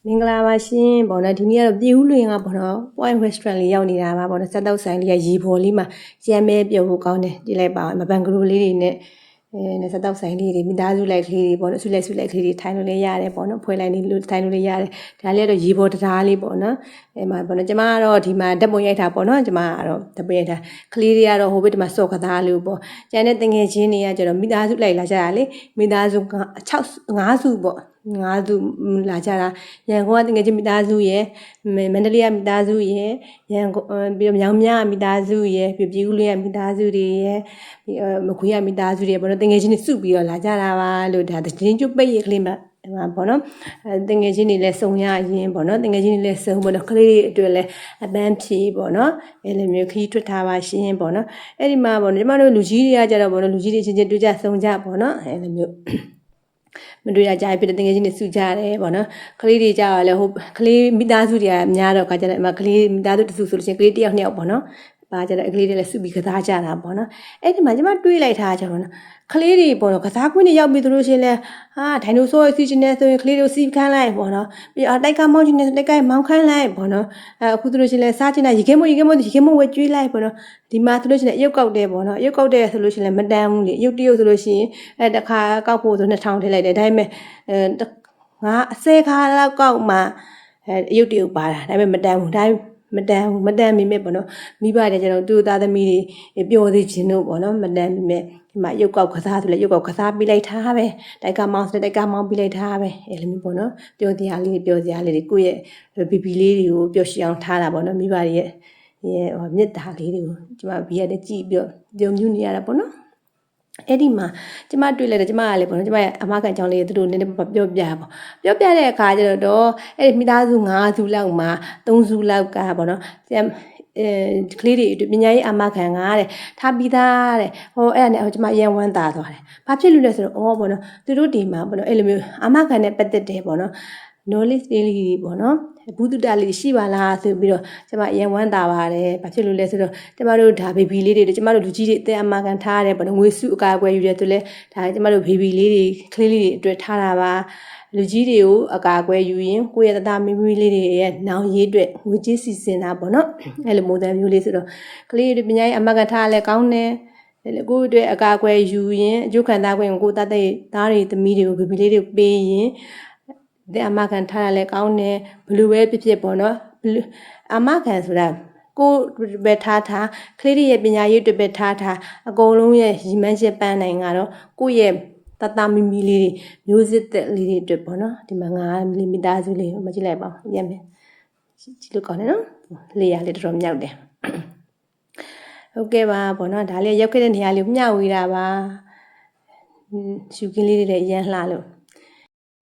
မင်္ဂလာပါရှင်ပေါ့နော်ဒီနေ့ကတော့ပြည်ဦးလွင်ကပေါ့နော် Point Restaurant လေးရောက်နေတာပါပေါ့နော်စက်တောက်ဆိုင်လေးကရေပေါ်လေးမှာကြမ်းမဲပြုတ်ဖို့ကောင်းတယ်ကြည့်လိုက်ပါမပန်ကလေးလေးတွေနဲ့စက်တောက်ဆိုင်လေးတွေမိသားစုလိုက်ကလေးတွေပေါ့နော်ဆုလိုက်ကလေးတွေထိုင်လို့လည်းရတယ်ပေါ့နော်ဖွဲလိုက်နေလို့ထိုင်လို့လည်းရတယ်ဒါလေးကတော့ရေပေါ်တရားလေးပေါ့နော်မှာပေါ့နော်ကျမကတော့ဒီမှာဓာတ်ပုံရိုက်တာပေါ့နော်ကျမကတော့ဓာတ်ပုံရိုက်တာကလေးတွေကတော့ဟိုဘက်ဒီမှာစော့ကသားလေးပေါ့ကျန်တဲ့တငယ်ချင်းတွေကကျတော့မိသားစုလိုက်လာကြတာလေမိသားစု5စုပေါ့5စုလာကြတာရန်ကုန်ကတကယ်ချင်းမိသားစုရယ်မန္တလေးကမိသားစုရယ်ရန်ကုန်ပြီးတော့မြောင်မြမိသားစုရယ်ပြည်ဦးလေးကမိသားစုတွေရယ်မခွေးကမိသားစုတွေပေါ့နော်တကယ်ချင်းတွေစုပြီးတော့လာကြတာပါလို့ဒါတင်းကျွတ်ပိတ်ရကလေးမှာပေါ့နော်တငယ်ချင်းတွေလည်းစုံရရင်ပေါ့နော်တငယ်ချင်းတွေလည်းစုံပေါ့နော်ကလေးတွေအတွက်လည်းအပန်းဖြေပေါ့နော်အဲ့လိုမျိုးခီးထွက်ထားပါရှင်ပေါ့နော်အဲ့ဒီမှာပေါ့နော်ကျမတို့လူကြီးတွေကကြတော့ပေါ့နော်လူကြီးတွေချင်းချင်းတွေ့ကြစုံကြပေါ့နော်အဲ့လိုမျိုးမတွေ့ရကြပြီတကယ်ချင်းနေစုကြတယ်ပေါ့နော်ကလေးတွေကြတော့လေဟိုကလေးမိသားစုတွေကများတော့ခါကြတယ်အမကလေးမိသားစုတစုဆိုလို့ရှိရင်ကလေးတစ်ယောက်နှစ်ယောက်ပေါ့နော်ပါကြတယ်ကလေးတွေလည်းစုပြီးကစားကြတာပေါ့နော်အဲ့ဒီမှာကျမတွေးလိုက်တာကြတော့နော်ကလေးတွေပေါ့နော်ကစားကွင်းတွေရောက်ပြီးသူတို့ရှင်လဲဟာဒိုင်နိုဆောစီချင်နေဆိုရင်ကလေးတို့စီးခန်းလိုက်ပေါ့နော်ပြီးတိုက်ကမောင်းချင်နေတိုက်ကမောင်းခန်းလိုက်ပေါ့နော်အခုသူတို့ရှင်လဲစားချင်တာရေခဲမဝဲကျွေးလိုက်ပေါ့နော်ဒီမှာဆိုလို့ရှိရင်ရုပ်ကောက်တယ်ပေါ့နော်ရုပ်ကောက်တယ်ဆိုလို့ရှိရင်လည်းမတန်းဘူးလေရုပ်တရုပ်ဆိုလို့ရှိရင်တခါကောက်ဖို့ဆို2000ထည့်လိုက်တယ်ဒါပေမဲ့ငါ10ခါလောက်ကောက်မှရုပ်တရုပ်ပါတာဒါပေမဲ့မတန်းဘူးဒါမတန်မိမဲ့ပေါ့နော်မိဘတွေကျတော့သူ့သားသမီးတွေပျော်သေးခြင်းတို့ပေါ့နော်မတန်မိမဲ့ဒီမှာရုပ်ကောက်ကစားဆိုလဲရုပ်ကောက်ကစားပြီးလိုက်ထားပဲတိုက်ကမောင်းပြီးလိုက်ထားပဲအဲ့လိုမျိုးပေါ့နော်ပျော်စရာလေးတွေကိုယ့်ရဲ့ဘီဘီလေးတွေကိုပျော်ရွှင်အောင်ထားတာပေါ့နော်မိဘတွေရဲ့မြတ်တာလေးတွေကိုကျမဘီရတဲ့ကြည့်ပြီးပျော်မြူးနေရတာပေါ့နော်အဲ့ဒီမှာကျမတွေ့လိုက်တယ်ကျမကလည်းပေါ့နော်ကျမရဲ့အမကန်ချောင်းလေးသူတို့နည်းနည်းပြောပြတဲ့အခါကျတော့အဲ့ဒီမိသားစု5စုလောက်မှာ3စုလောက်ကပေါ့နော်ကလေးတွေပညာရေးအမခံကတဲ့ထားပြီးသားတဲ့ဟိုအဲ့ဒါနဲ့ကျမရန်ဝမ်းသာသွားတယ်ဘာဖြစ်လို့လဲဆိုတော့ပေါ့နော်သူတို့ဒီမှာပေါ့နော်အဲ့လိုမျိုးအမခံနဲ့ပတ်သက်တယ်ပေါ့နော် knowledge လေးပေါ့နော်ဘူးတုတလေးရှိပါလားဆိုပြီးတော့ကျမရန်ဝမ်းသာပါတယ်ဘာဖြစ်လို့လဲဆိုတော့ကျမတို့ဒါဘေဘီလေးတွေကျမတို့လူကြီးတွေအသက်အမကန်ထားရတယ်ပေါ့နော်ငွေစုအကာအကွယ်ယူတယ်ဆိုလဲဒါကျမတို့ဘေဘီလေးတွေကလေးလေးတွေအတွက်ထားတာပါလူကြီးတွေကိုအကာအကွယ်ယူရင်ကိုယ့်ရဲ့သားမိမိလေးတွေရဲ့နောင်ရေးအတွက်ငွေကြေးစီစဉ်တာပေါ့နော်အဲ့လိုမိုးတမ်းမျိုးလေးဆိုတော့ကလေးတွေပညာရေးအမကန်ထားလဲကောင်းတယ်ကိုယ့်အတွက်အကာအကွယ်ယူရင်အကျိုးခံစားခွင့်ကိုသားတွေသမီးတွေကိုဘေဘီလေးတွေပေးရင်တဲ့အမခံထားရလဲကောင်းတယ်ဘလူပဲဖြစ်ပေါ့နော်အမခံဆိုတာကိုပဲထားကလေးတွေရဲ့ပညာရေးတွေပဲထားအကုန်လုံးရဲ့ရည်မှန်းချက်ပန်းနိုင်ကတော့ကိုယ့်ရဲ့တမမီလေးတွေမျိုးစစ်သက်လေးတွေအတွက်ပေါ့နော်ဒီမှာ9မီလီမီတာစုလေးမကြည့်လိုက်ပါဘူးရမယ်ကြည့်လို့ကောင်းတယ်နော်လေရလေးတော်တော်မြောက်တယ်ဟုတ်ကဲ့ပါပေါ့နော်ဒါလေးရောက်ခဲ့တဲ့နေရာလေးမျှဝေတာပါရှူကင်းလေးတွေလည်းရမ်းလှလို့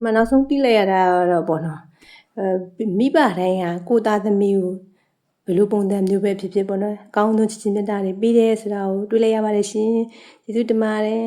မနောက်ဆုံးသိလိုက်ရတာတော့ပေါ့နော်မိဘတိုင်းဟာကိုသားသမီးကိုဘယ်လိုပုံစံမျိုးပဲဖြစ်ပေါ့နော်အကောင်းဆုံးချစ်ချင်းမြတ်တာတွေပြီးတယ်ဆိုတာကိုတွေ့လိုက်ရပါတယ်ရှင်ကျေးဇူးတင်ပါတယ်